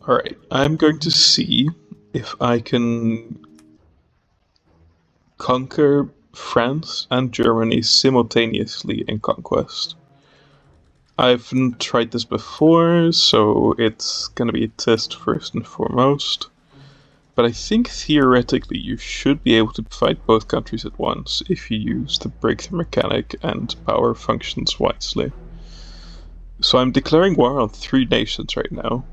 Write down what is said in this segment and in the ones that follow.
Alright, I'm going to see if I can conquer France and Germany simultaneously in Conquest. I've tried this before, so it's gonna be a test first and foremost. But I think theoretically you should be able to fight both countries at once if you use the breakthrough mechanic and power functions wisely. So I'm declaring war on 3 nations right now.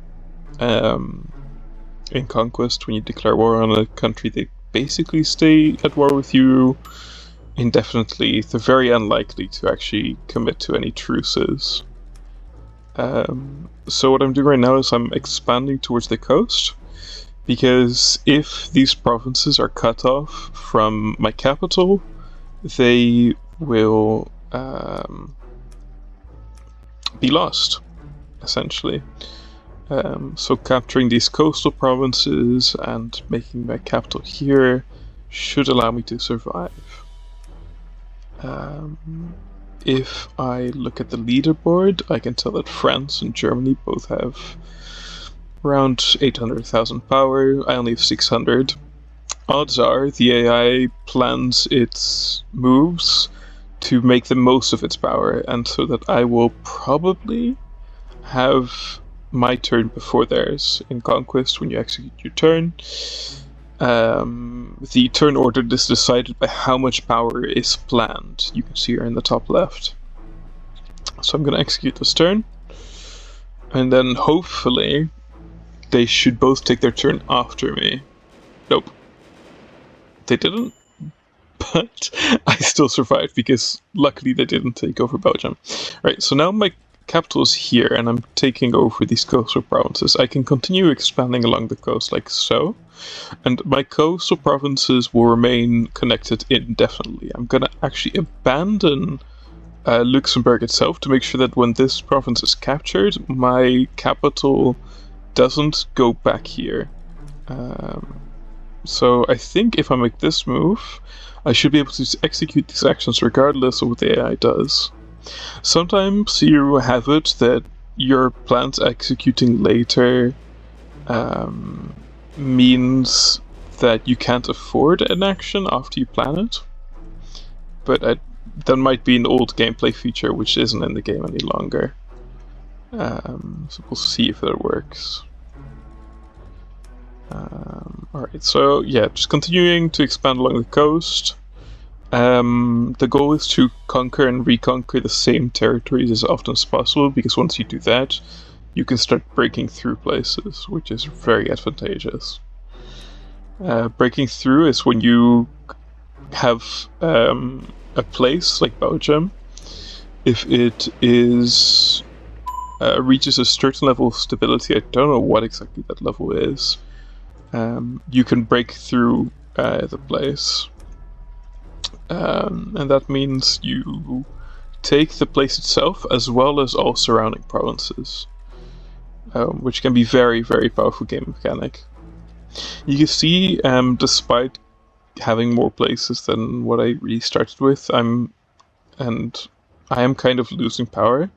In Conquest, when you declare war on a country, they basically stay at war with you indefinitely. They're very unlikely to actually commit to any truces. So what I'm doing right now is I'm expanding towards the coast, because if these provinces are cut off from my capital, they will be lost, essentially. So capturing these coastal provinces and making my capital here should allow me to survive. If I look at the leaderboard, I can tell that France and Germany both have around 800,000 power. I only have 600. Odds are the AI plans its moves to make the most of its power, and so that I will probably have my turn before theirs in Conquest when you execute your turn. The turn order is decided by how much power is planned. You can see here in the top left. So I'm going to execute this turn, and then hopefully they should both take their turn after me. Nope. They didn't, but I still survived because luckily they didn't take over Belgium. Right, so now my capital is here and I'm taking over these coastal provinces. I can continue expanding along the coast like so, and my coastal provinces will remain connected indefinitely. I'm gonna actually abandon Luxembourg itself to make sure that when this province is captured, my capital doesn't go back here. So I think if I make this move, I should be able to execute these actions regardless of what the AI does. Sometimes you have it that your plans executing later means that you can't afford an action after you plan it, but that might be an old gameplay feature which isn't in the game any longer. So we'll see if that works. Alright, so yeah, just continuing to expand along the coast. The goal is to conquer and reconquer the same territories as often as possible, because once you do that, you can start breaking through places, which is very advantageous. Breaking through is when you have a place like Belgium, if it is reaches a certain level of stability, I don't know what exactly that level is, you can break through the place. And that means you take the place itself as well as all surrounding provinces, which can be very, very powerful game mechanic. You can see, despite having more places than what I really started with, I am kind of losing power.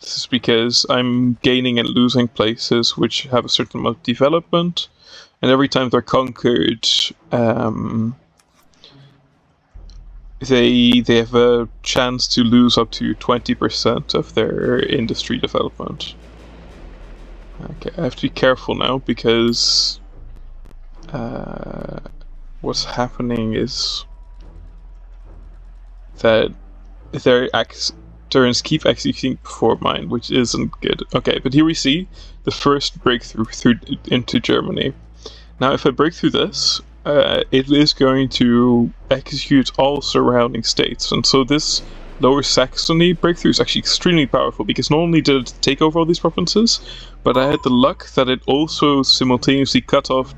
This is because I'm gaining and losing places which have a certain amount of development, and every time they're conquered, they have a chance to lose up to 20% of their industry development. Okay, I have to be careful now because what's happening is that their turns keep executing before mine, which isn't good. Okay, but here we see the first breakthrough into Germany. Now if I break through this, it is going to execute all surrounding states, and so this Lower Saxony breakthrough is actually extremely powerful, because not only did it take over all these provinces, but I had the luck that it also simultaneously cut off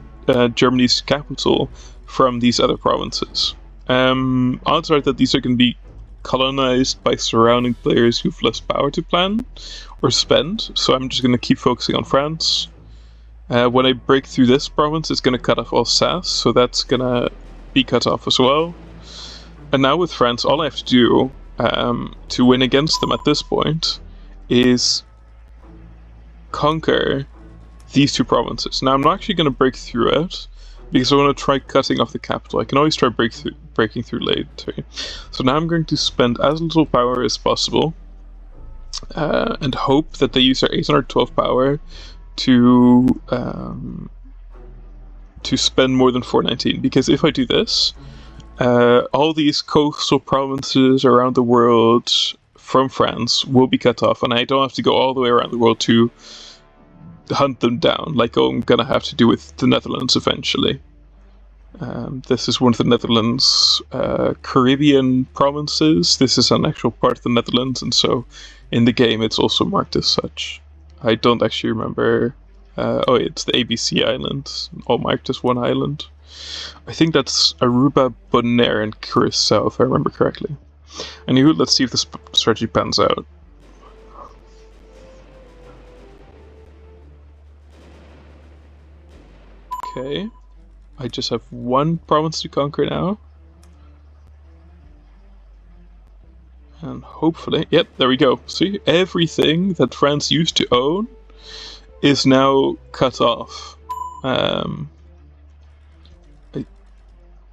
Germany's capital from these other provinces. Odds are that these are going to be colonized by surrounding players who've less power to plan or spend, so I'm just going to keep focusing on France. When I break through this province, it's going to cut off Alsace, so that's going to be cut off as well. And now with France, all I have to do to win against them at this point is conquer these two provinces. Now I'm not actually going to break through it, because I want to try cutting off the capital. I can always try breaking through later. So now I'm going to spend as little power as possible, and hope that they use their 812 power to spend more than 419. Because if I do this, all these coastal provinces around the world from France will be cut off, and I don't have to go all the way around the world to hunt them down, like I'm gonna have to do with the Netherlands eventually. This is one of the Netherlands' Caribbean provinces. This is an actual part of the Netherlands, and so in the game it's also marked as such. I don't actually remember. Oh, it's the ABC Island, all marked as one island. I think that's Aruba, Bonaire, and Curacao, if I remember correctly. Anywho, let's see if this strategy pans out. Okay, I just have one province to conquer now. And hopefully, yep, there we go. See, everything that France used to own is now cut off. I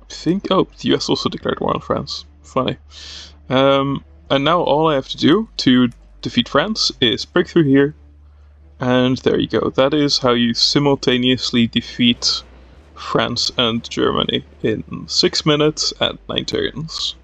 think, oh, the US also declared war on France. Funny. And now all I have to do to defeat France is break through here. And there you go. That is how you simultaneously defeat France and Germany in 6 minutes and 9 turns.